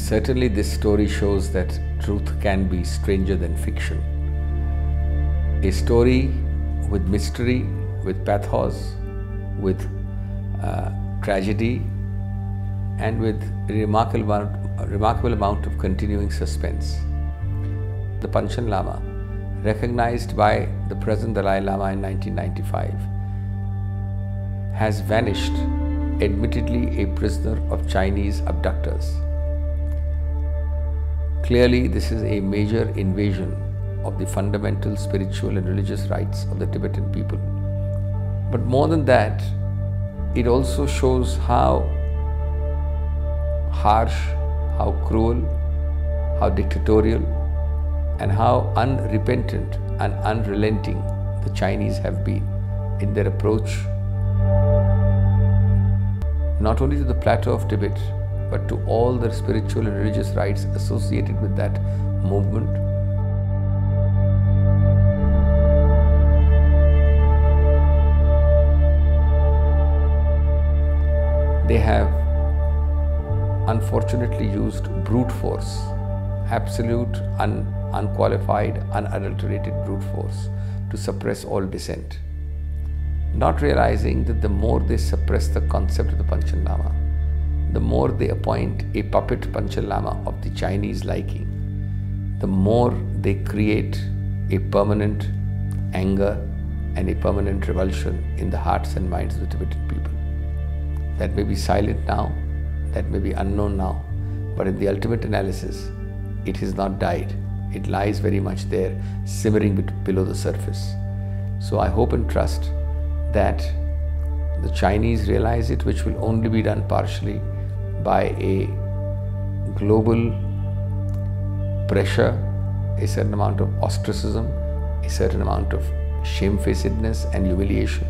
Certainly this story shows that truth can be stranger than fiction. A story with mystery, with pathos, with tragedy, and with a remarkable amount of continuing suspense. The Panchen Lama, recognized by the present Dalai Lama in 1995, has vanished, admittedly a prisoner of Chinese abductors. Clearly, this is a major invasion of the fundamental spiritual and religious rights of the Tibetan people. But more than that, it also shows how harsh, how cruel, how dictatorial, and how unrepentant and unrelenting the Chinese have been in their approach not only to the plateau of Tibet, but to all the spiritual and religious rights associated with that movement. They have unfortunately used brute force, absolute, unqualified, unadulterated brute force to suppress all dissent, not realizing that the more they suppress the concept of the Panchen Lama, the more they appoint a puppet Panchen Lama of the Chinese liking, the more they create a permanent anger and a permanent revulsion in the hearts and minds of the Tibetan people. That may be silent now, that may be unknown now, but in the ultimate analysis, it has not died. It lies very much there, simmering below the surface. So I hope and trust that the Chinese realize it, which will only be done partially by a global pressure, a certain amount of ostracism, a certain amount of shamefacedness and humiliation,